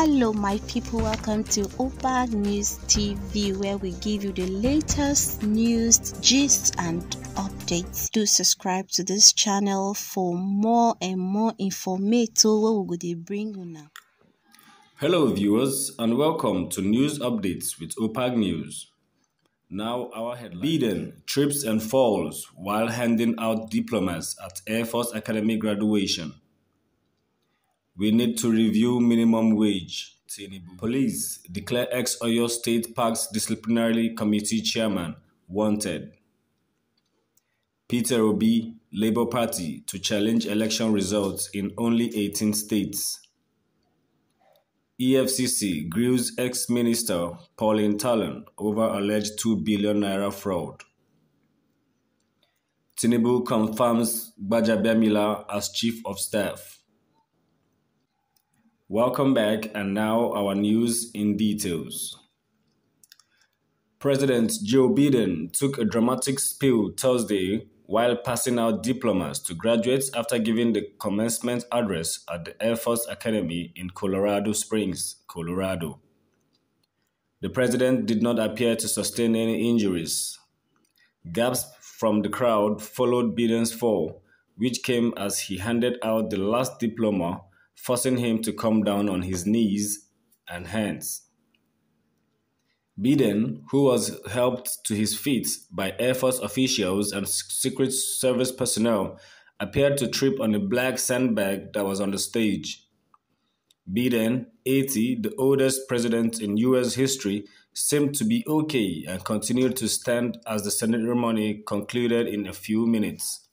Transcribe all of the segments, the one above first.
Hello my people, welcome to Opa News TV, where we give you the latest news, gist and updates. Do subscribe to this channel for more and more information where we go bring you now. Hello viewers and welcome to News Updates with OPAG News. Now our headline. Biden trips and falls while handing out diplomas at Air Force Academy graduation. We need to review minimum wage. Police declare ex-Oyo State Parks Disciplinary Committee chairman wanted. Peter Obi, Labour Party to challenge election results in only 18 states. EFCC grills ex-minister Pauline Talon over alleged 2 billion naira fraud. Tinubu confirms Gbajabiamila as chief of staff. Welcome back, and now our news in details. President Joe Biden took a dramatic spiel Thursday while passing out diplomas to graduates after giving the commencement address at the Air Force Academy in Colorado Springs, Colorado. The president did not appear to sustain any injuries. Gasps from the crowd followed Biden's fall, which came as he handed out the last diploma, forcing him to come down on his knees and hands. Biden, who was helped to his feet by Air Force officials and Secret Service personnel, appeared to trip on a black sandbag that was on the stage. Biden, 80, the oldest president in U.S. history, seemed to be okay and continued to stand as the ceremony concluded in a few minutes.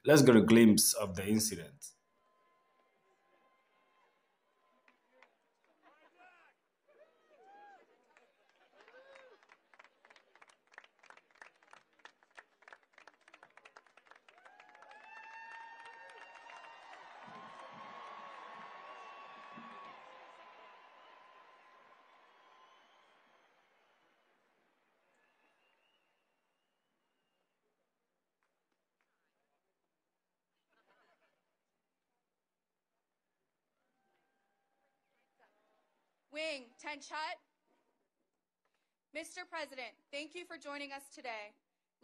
Let's get a glimpse of the incident. Wing, 10 shut. Mr. President, thank you for joining us today.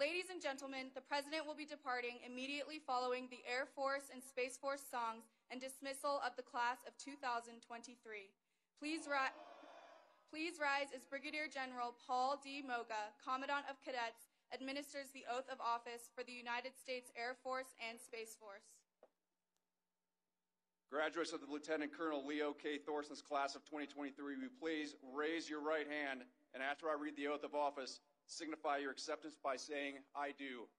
Ladies and gentlemen, the President will be departing immediately following the Air Force and Space Force songs and dismissal of the class of 2023. Please rise as Brigadier General Paul D. Moga, Commandant of Cadets, administers the oath of office for the United States Air Force and Space Force. Graduates of the Lieutenant Colonel Leo K. Thorson's class of 2023, will you please raise your right hand, and after I read the oath of office, signify your acceptance by saying, I do.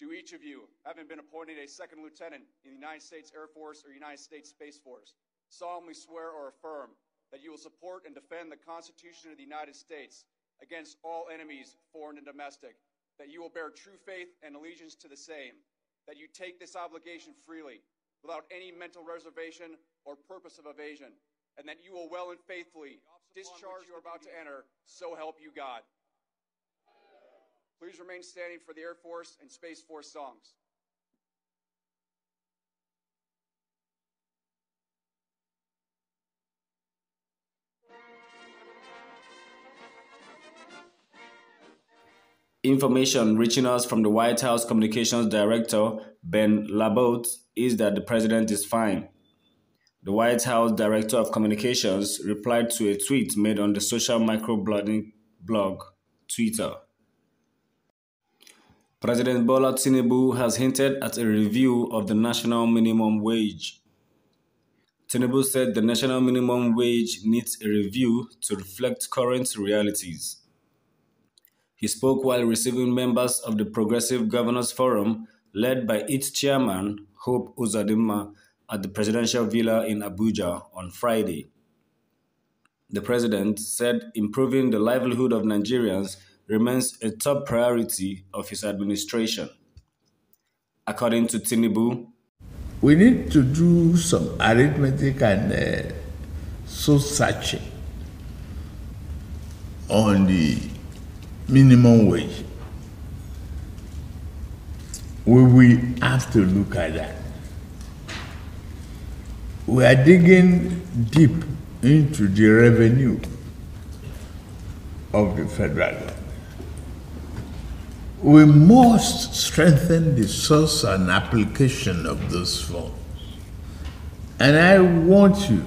Do each of you, having been appointed a second lieutenant in the United States Air Force or United States Space Force, solemnly swear or affirm that you will support and defend the Constitution of the United States against all enemies, foreign and domestic, that you will bear true faith and allegiance to the same, that you take this obligation freely, without any mental reservation or purpose of evasion, and that you will well and faithfully discharge you are about to enter, so help you God. Please remain standing for the Air Force and Space Force songs. Information reaching us from the White House Communications Director, Ben LaBotte, is that the president is fine. The White House Director of Communications replied to a tweet made on the social microblogging blog, Twitter. President Bola Tinubu has hinted at a review of the national minimum wage. Tinubu said the national minimum wage needs a review to reflect current realities. He spoke while receiving members of the Progressive Governors Forum, led by its chairman, Hope Uzodinma, at the presidential villa in Abuja on Friday. The president said improving the livelihood of Nigerians remains a top priority of his administration. According to Tinubu, we need to do some arithmetic and soul searching on the minimum wage. We will have to look at that. We are digging deep into the revenue of the federal government. We must strengthen the source and application of those funds. And I want you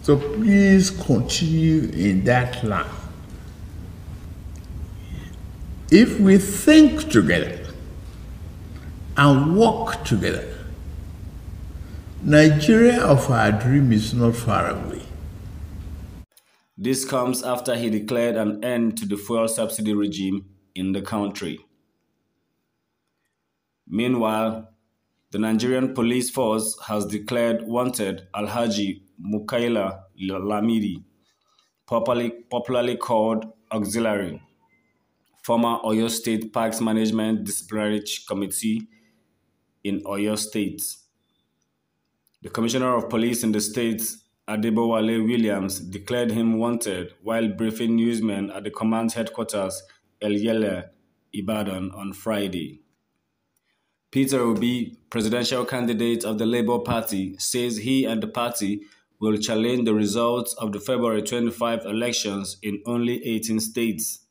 to please continue in that line. If we think together and work together, Nigeria of our dream is not far away. This comes after he declared an end to the fuel subsidy regime in the country. Meanwhile, the Nigerian police force has declared wanted Alhaji Mukaila Lamidi, popularly called Auxiliary, former Oyo State Parks Management Disciplinary Committee in Oyo State. The Commissioner of Police in the state, Adebowale Williams, declared him wanted while briefing newsmen at the command headquarters, El Yele, Ibadan, on Friday. Peter Obi, presidential candidate of the Labour Party, says he and the party will challenge the results of the February 25 elections in only 18 states.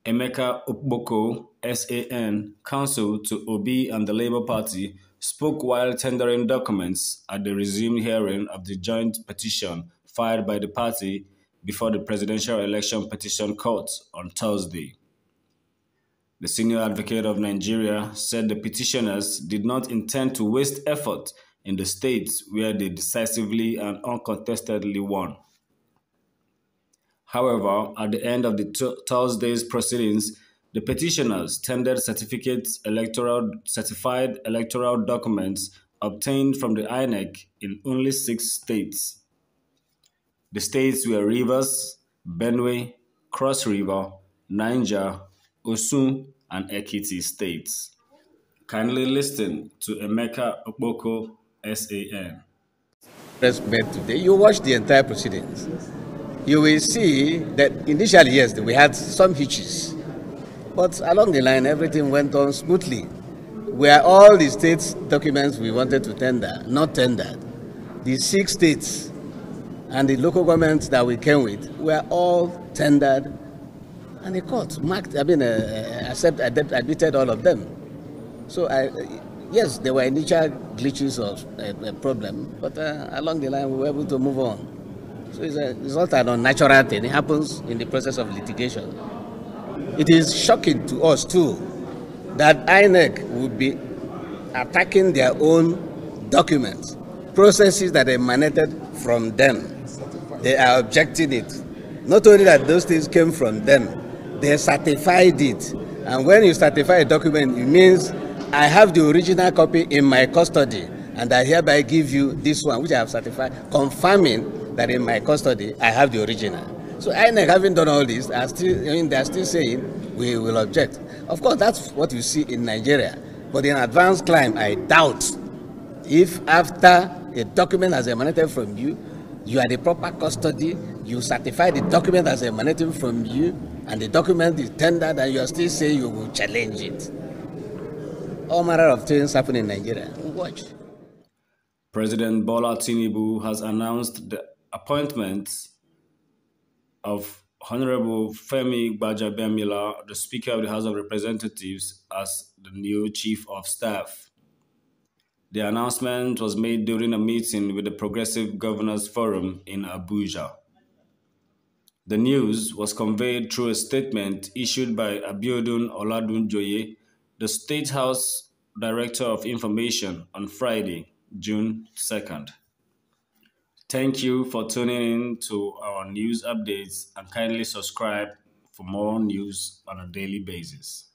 Emeka Okpoko, SAN, counsel to Obi and the Labour Party, spoke while tendering documents at the resumed hearing of the joint petition filed by the party before the Presidential Election Petition Court on Thursday. The senior advocate of Nigeria said the petitioners did not intend to waste effort in the states where they decisively and uncontestedly won. However, at the end of the Thursday's proceedings, the petitioners tendered certified electoral documents obtained from the INEC in only 6 states. The states were Rivers, Benue, Cross River, Niger, Osun, and Ekiti states. Kindly listen to Emeka Okpoko, SAN. Press met today. You watch the entire proceedings. You will see that initially, yes, we had some hitches, but along the line, everything went on smoothly. Where all the states' documents we wanted to tender, not tendered, the 6 states and the local governments that we came with were all tendered, and the court admitted all of them. So, yes, there were initial glitches of a problem, but along the line, we were able to move on. So it's not an unnatural thing. It happens in the process of litigation. It is shocking to us, too, that INEC would be attacking their own documents, processes that emanated from them. They are objecting it. Not only that those things came from them, they certified it. And when you certify a document, it means I have the original copy in my custody, and I hereby give you this one, which I have certified, confirming that in my custody, I have the original. So INEC, having done all this, they're still saying we will object. Of course, that's what you see in Nigeria. But in advanced climb, I doubt if after a document has emanated from you, you are the proper custody, you certify the document as emanating from you, and the document is tendered, and you are still saying you will challenge it. All manner of things happen in Nigeria. Watch. President Bola Tinubu has announced the appointment of Honorable Femi Gbajabiamila, the Speaker of the House of Representatives, as the new Chief of Staff. The announcement was made during a meeting with the Progressive Governors Forum in Abuja. The news was conveyed through a statement issued by Abiodun Oladunjoye, the State House Director of Information, on Friday, June 2nd. Thank you for tuning in to our news updates, and kindly subscribe for more news on a daily basis.